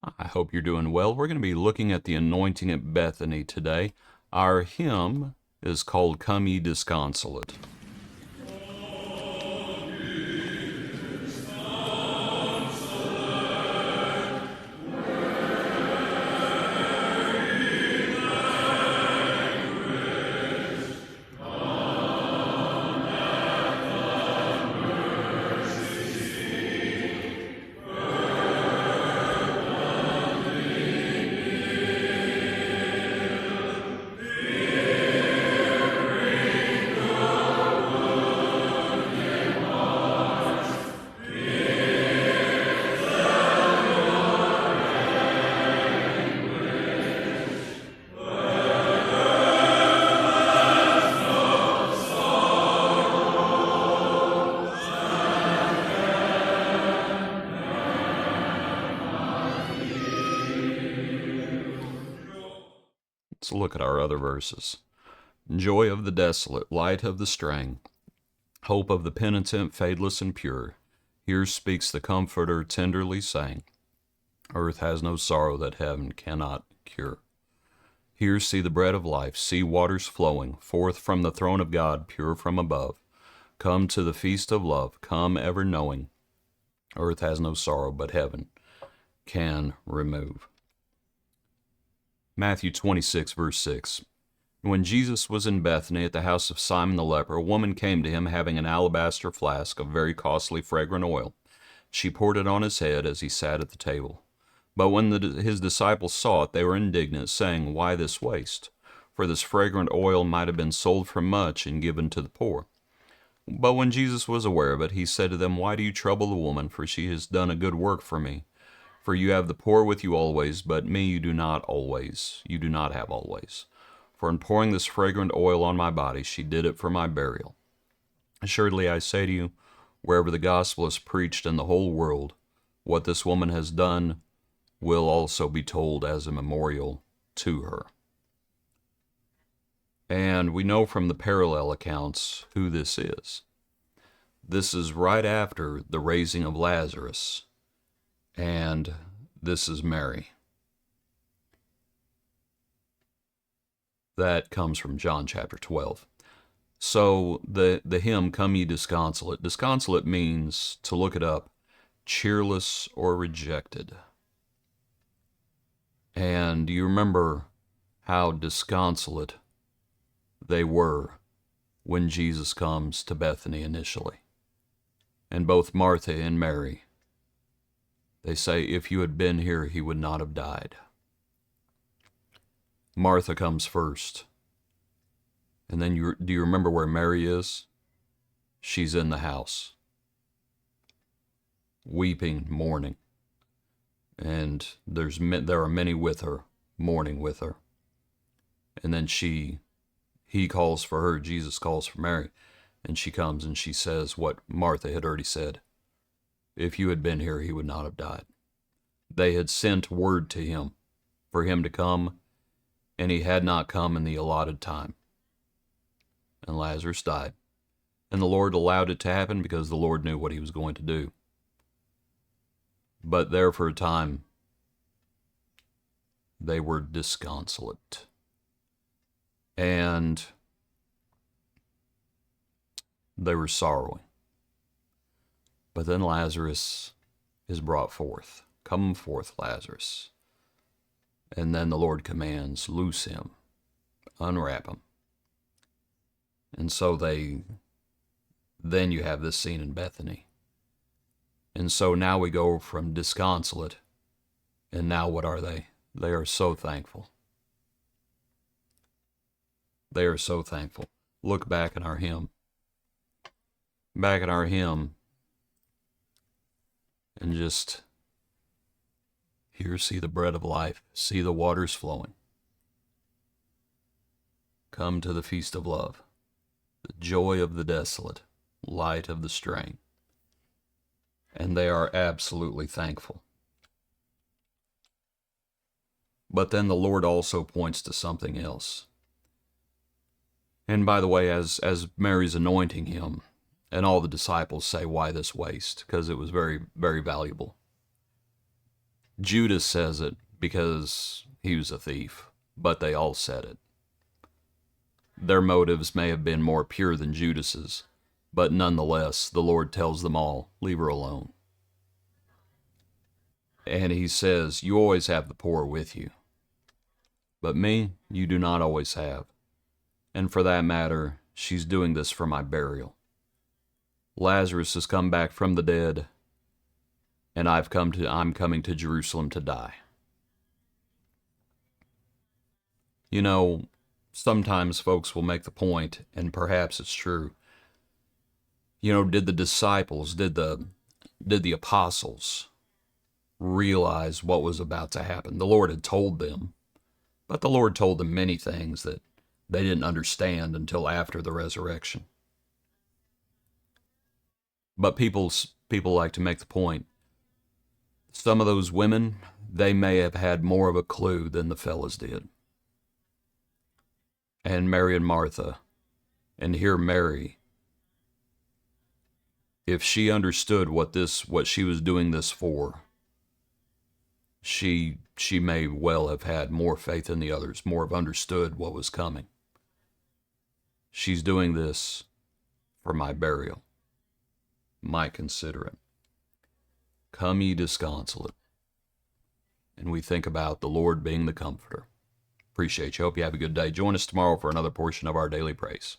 I hope you're doing well. We're going to be looking at the anointing at Bethany today. Our hymn is called Come Ye Disconsolate. Let's look at our other verses. Joy of the desolate, light of the straying, hope of the penitent, fadeless and pure. Here speaks the Comforter, tenderly saying, Earth has no sorrow that heaven cannot cure. Here see the bread of life, see waters flowing, forth from the throne of God, pure from above. Come to the feast of love, come ever knowing, earth has no sorrow but heaven can remove. Matthew 26, verse 6. When Jesus was in Bethany at the house of Simon the leper, a woman came to him having an alabaster flask of very costly fragrant oil. She poured it on his head as he sat at the table. But when his disciples saw it, they were indignant, saying, Why this waste? For this fragrant oil might have been sold for much and given to the poor. But when Jesus was aware of it, he said to them, Why do you trouble the woman? For she has done a good work for me. For you have the poor with you always, but me you do not have always. For in pouring this fragrant oil on my body, she did it for my burial. Assuredly I say to you, wherever the gospel is preached in the whole world, what this woman has done will also be told as a memorial to her. And we know from the parallel accounts who this is. This is right after the raising of Lazarus, and this is Mary. That comes from John chapter 12. So the hymn, Come Ye Disconsolate. Disconsolate means, to look it up, cheerless or rejected. And you remember how disconsolate they were when Jesus comes to Bethany initially. And both Martha and Mary, they say, if you had been here, he would not have died. Martha comes first. And then do you remember where Mary is? She's in the house, weeping, mourning. And there are many with her, mourning with her. And then he calls for her, Jesus calls for Mary, and she comes and she says what Martha had already said. If you had been here, he would not have died. They had sent word to him for him to come, and he had not come in the allotted time. And Lazarus died. And the Lord allowed it to happen because the Lord knew what he was going to do. But there for a time, they were disconsolate. And they were sorrowing. But then Lazarus is brought forth. Come forth, Lazarus. And then the Lord commands, loose him, unwrap him. And so then you have this scene in Bethany. And so now we go from disconsolate, and now what are they? They are so thankful. They are so thankful. Look back in our hymn. Back in our hymn, and just here see the bread of life, see the waters flowing. Come to the feast of love, the joy of the desolate, light of the straying. And they are absolutely thankful. But then the Lord also points to something else. And by the way, as Mary's anointing him, and all the disciples say, why this waste? Because it was very, very valuable. Judas says it because he was a thief, but they all said it. Their motives may have been more pure than Judas's, but nonetheless, the Lord tells them all, leave her alone. And he says, you always have the poor with you, but me, you do not always have. And for that matter, she's doing this for my burial. Lazarus has come back from the dead, and I'm coming to Jerusalem to die. You know, sometimes folks will make the point, and perhaps it's true. You know, did the disciples, did the apostles realize what was about to happen? The Lord had told them, but the Lord told them many things that they didn't understand until after the resurrection. But people like to make the point, some of those women, they may have had more of a clue than the fellas did. And Mary and Martha, and here Mary, if she understood what she was doing this for, she may well have had more faith than the others, more have understood what was coming. She's doing this for my burial. Might consider it. Come ye disconsolate. And we think about the Lord being the comforter. Appreciate you. Hope you have a good day. Join us tomorrow for another portion of our daily praise.